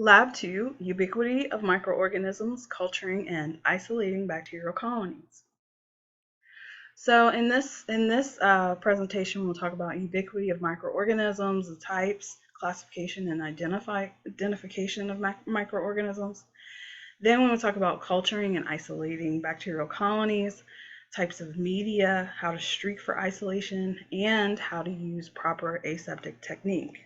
Lab 2, Ubiquity of Microorganisms Culturing and Isolating Bacterial Colonies. So in this presentation, we'll talk about ubiquity of microorganisms, the types, classification, and identification of microorganisms. Then we'll talk about culturing and isolating bacterial colonies, types of media, how to streak for isolation, and how to use proper aseptic technique.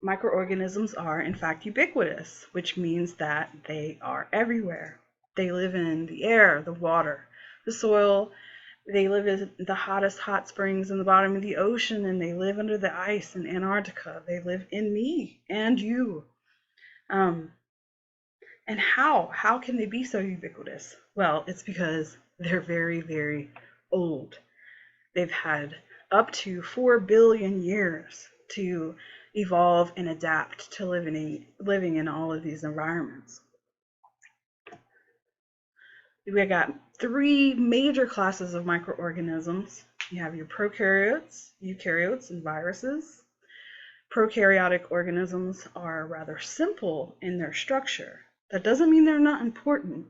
Microorganisms are, in fact, ubiquitous, which means that they are everywhere. They live in the air, the water, the soil. They live in the hottest hot springs in the bottom of the ocean, and they live under the ice in Antarctica. They live in me and you. Um, and how can they be so ubiquitous? Well, it's because they're very, very old. They've had up to 4 billion years to evolve and adapt to living in all of these environments. We got 3 major classes of microorganisms. You have your prokaryotes, eukaryotes, and viruses. Prokaryotic organisms are rather simple in their structure. That doesn't mean they're not important,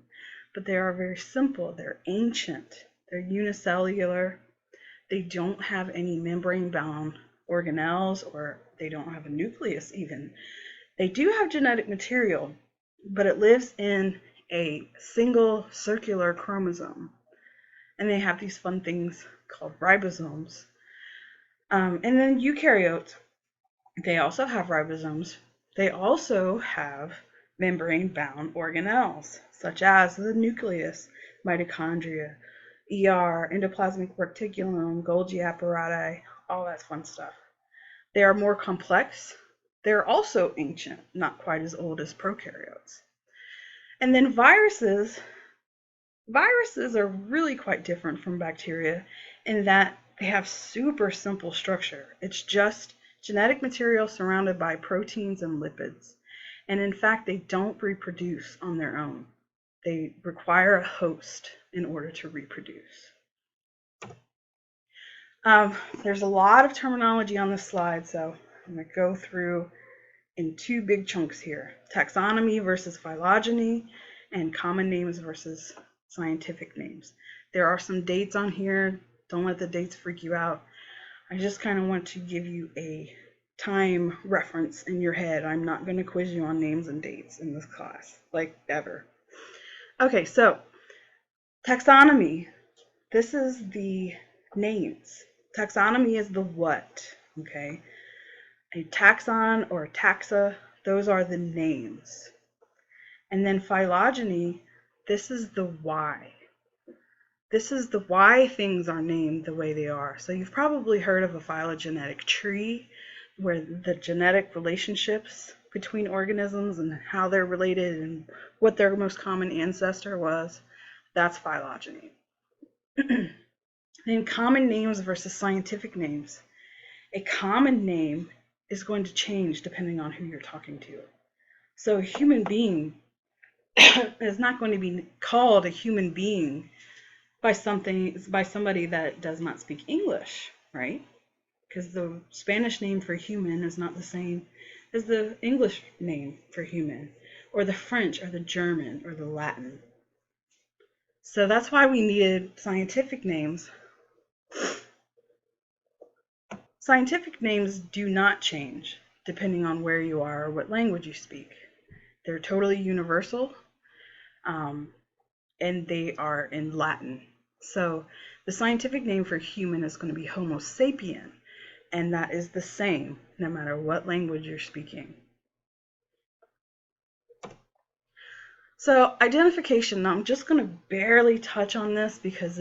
but they are very simple. They're ancient. They're unicellular. They don't have any membrane-bound organelles, or they don't have a nucleus even. They do have genetic material, but it lives in a single circular chromosome. And they have these fun things called ribosomes. And then eukaryotes, they also have ribosomes. They also have membrane-bound organelles, such as the nucleus, mitochondria, endoplasmic reticulum, Golgi apparati, all that fun stuff. They are more complex. They're also ancient, not quite as old as prokaryotes. And then viruses are really quite different from bacteria in that they have super simple structure. It's just genetic material surrounded by proteins and lipids. And in fact, they don't reproduce on their own. They require a host in order to reproduce. There's a lot of terminology on this slide, so I'm going to go through in 2 big chunks here. Taxonomy versus phylogeny, and common names versus scientific names. There are some dates on here. Don't let the dates freak you out. I just kind of want to give you a time reference in your head. I'm not going to quiz you on names and dates in this class, like ever. Okay, so taxonomy. This is the names. Taxonomy is the what, okay? A taxon or a taxa, those are the names. And then phylogeny, this is the why. This is the why things are named the way they are. So you've probably heard of a phylogenetic tree, where the genetic relationships between organisms and how they're related and what their most common ancestor was. That's phylogeny. Then common names versus scientific names. A common name is going to change depending on who you're talking to. So a human being is not going to be called a human being by somebody that does not speak English, right? Because the Spanish name for human is not the same as the English name for human, or the French, or the German, or the Latin. So that's why we needed scientific names. Scientific names do not change depending on where you are or what language you speak. They're totally universal, and they are in Latin. So the scientific name for human is going to be Homo sapien, and that is the same no matter what language you're speaking. So identification, now I'm just going to barely touch on this because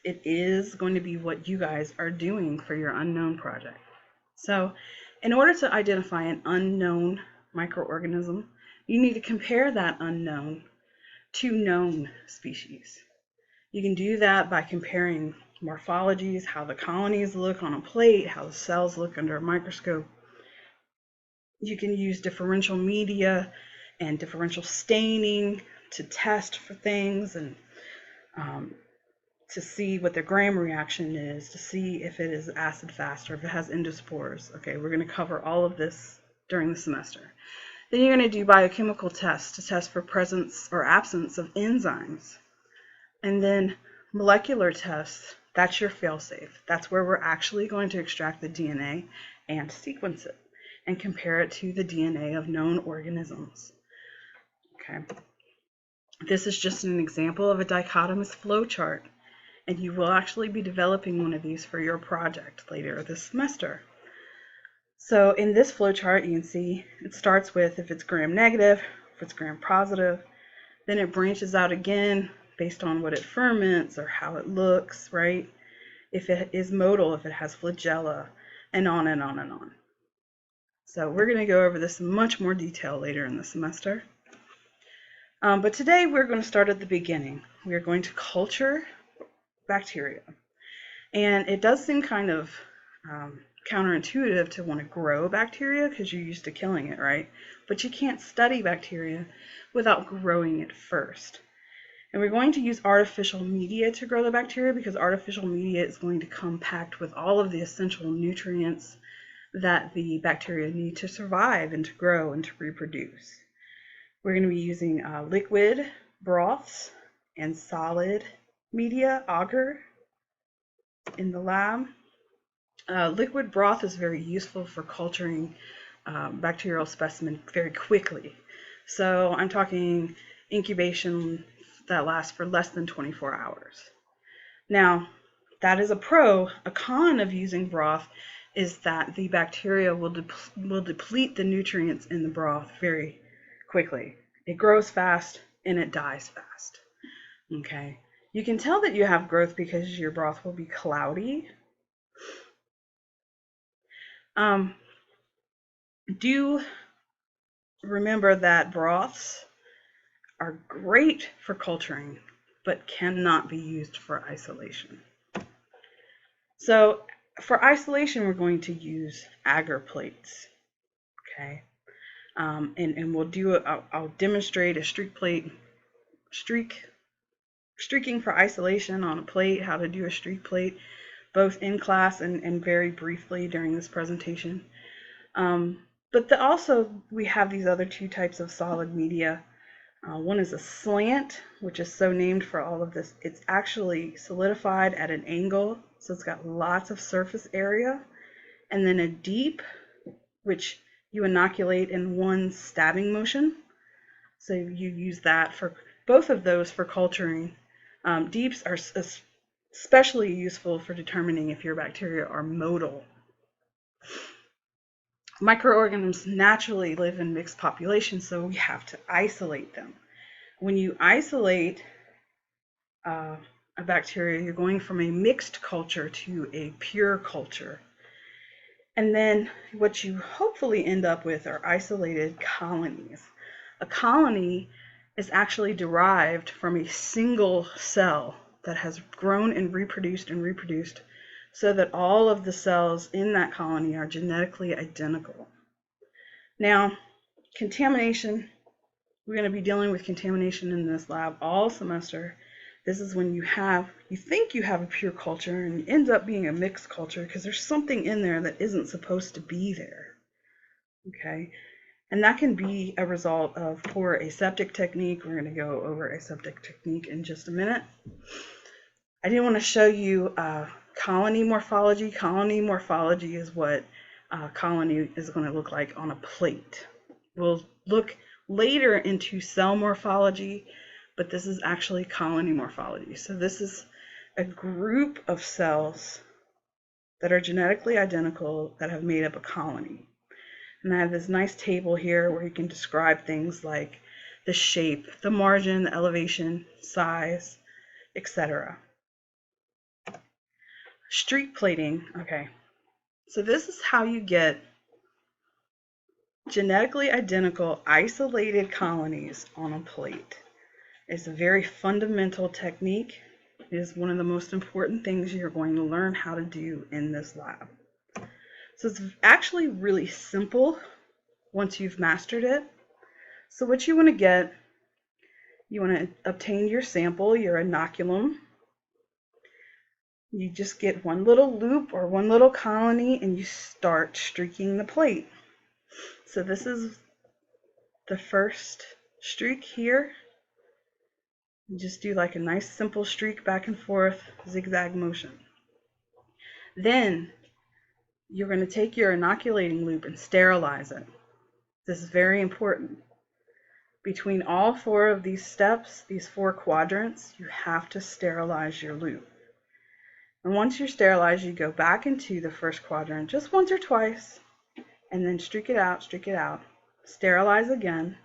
it is going to be what you guys are doing for your unknown project. So in order to identify an unknown microorganism, you need to compare that unknown to known species. You can do that by comparing morphologies, how the colonies look on a plate, how the cells look under a microscope. You can use differential media and differential staining to test for things and to see what the Gram reaction is, to see if it is acid-fast or if it has endospores. Okay, we're going to cover all of this during the semester. Then you're going to do biochemical tests to test for presence or absence of enzymes. And then molecular tests, that's your fail-safe. That's where we're actually going to extract the DNA and sequence it and compare it to the DNA of known organisms. Okay. This is just an example of a dichotomous flow chart, and you will actually be developing one of these for your project later this semester. So in this flow chart, you can see it starts with if it's gram negative, if it's gram positive, then it branches out again based on what it ferments or how it looks, right? If it is motile, if it has flagella, and on and on and on. So we're going to go over this in much more detail later in the semester. But today we're going to start at the beginning. We are going to culture bacteria. And it does seem kind of counterintuitive to want to grow bacteria because you're used to killing it, right? But you can't study bacteria without growing it first. And we're going to use artificial media to grow the bacteria because artificial media is going to come packed with all of the essential nutrients that the bacteria need to survive and to grow and to reproduce. We're going to be using liquid broths and solid media, agar, in the lab. Liquid broth is very useful for culturing bacterial specimen very quickly. So I'm talking incubation that lasts for less than 24 hours. Now, that is a pro. A con of using broth is that the bacteria will deplete the nutrients in the broth very quickly. It grows fast and it dies fast. Okay. You can tell that you have growth because your broth will be cloudy. Do remember that broths are great for culturing, but cannot be used for isolation. So for isolation, we're going to use agar plates, okay? And we'll do it, I'll demonstrate a streaking for isolation on a plate, how to do a streak plate, both in class and very briefly during this presentation. But also we have these other two types of solid media. One is a slant, which is so named for all of this. It's actually solidified at an angle, so it's got lots of surface area. And then a deep, which you inoculate in one stabbing motion. So you use that for both of those for culturing. Deeps are especially useful for determining if your bacteria are motile. Microorganisms naturally live in mixed populations, so we have to isolate them. When you isolate a bacteria, you're going from a mixed culture to a pure culture. And then what you hopefully end up with are isolated colonies. A colony is actually derived from a single cell that has grown and reproduced so that all of the cells in that colony are genetically identical. Now, contamination, we're going to be dealing with contamination in this lab all semester. This is when you think you have a pure culture and it ends up being a mixed culture because there's something in there that isn't supposed to be there. Okay, and that can be a result of poor aseptic technique. We're going to go over aseptic technique in just a minute. I didn't want to show you colony morphology. Colony morphology is what colony is going to look like on a plate. We'll look later into cell morphology, but this is actually colony morphology. So this is a group of cells that are genetically identical that have made up a colony. And I have this nice table here where you can describe things like the shape, the margin, the elevation, size, etc. Streak plating, okay. So this is how you get genetically identical isolated colonies on a plate. It's a very fundamental technique. It is one of the most important things you're going to learn how to do in this lab. So it's actually really simple once you've mastered it. So what you want to get, you want to obtain your sample, your inoculum. You just get one little loop or one little colony and you start streaking the plate. So this is the first streak here. You just do like a nice simple streak back and forth, zigzag motion. Then you're going to take your inoculating loop and sterilize it. This is very important. Between all 4 of these steps, these 4 quadrants, you have to sterilize your loop. And once you're sterilized, you go back into the first quadrant just once or twice, and then streak it out, sterilize again,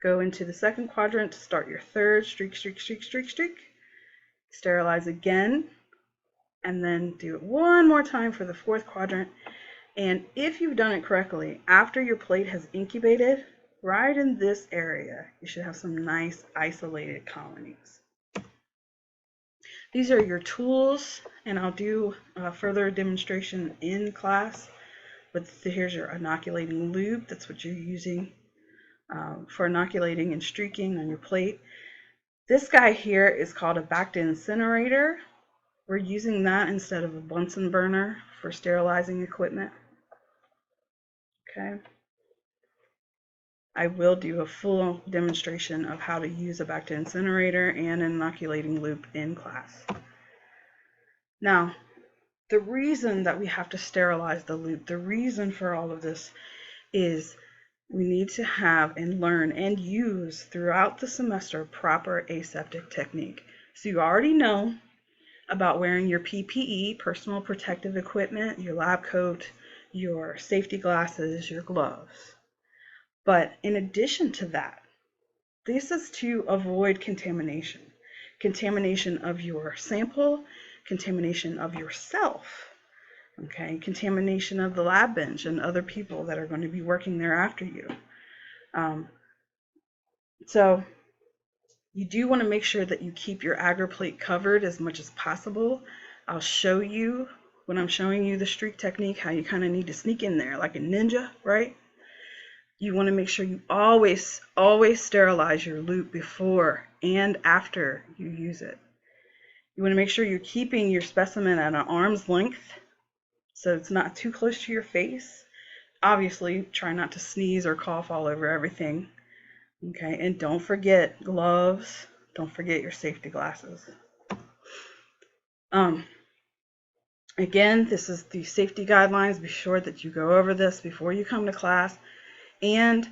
go into the second quadrant to start your third, streak, sterilize again, and then do it one more time for the 4th quadrant. And if you've done it correctly, after your plate has incubated, right in this area, you should have some nice isolated colonies. These are your tools, and I'll do a further demonstration in class. But here's your inoculating loop. That's what you're using for inoculating and streaking on your plate. This guy here is called a Bacta incinerator. We're using that instead of a Bunsen burner for sterilizing equipment. Okay. I will do a full demonstration of how to use a Bacta incinerator and an inoculating loop in class. Now, the reason that we have to sterilize the loop, the reason for all of this is we need to have and learn and use throughout the semester proper aseptic technique. So you already know about wearing your PPE, personal protective equipment, your lab coat, your safety glasses, your gloves. But in addition to that, this is to avoid contamination. Contamination of your sample, contamination of yourself, okay, contamination of the lab bench and other people that are going to be working there after you. So you do want to make sure that you keep your agar plate covered as much as possible. I'll show you, when I'm showing you the streak technique, how you kind of need to sneak in there like a ninja, right? You want to make sure you always sterilize your loop before and after you use it. You want to make sure you're keeping your specimen at an arm's length so it's not too close to your face. Obviously, try not to sneeze or cough all over everything. Okay, and don't forget gloves. Don't forget your safety glasses. Again, this is the safety guidelines. Be sure that you go over this before you come to class, and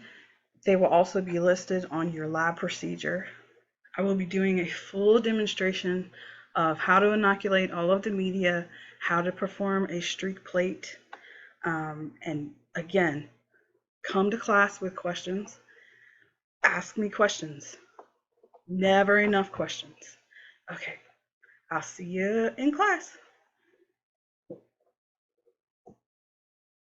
they will also be listed on your lab procedure. I will be doing a full demonstration of how to inoculate all of the media, how to perform a streak plate, and again, come to class with questions. Ask me questions. Never enough questions. Okay, I'll see you in class.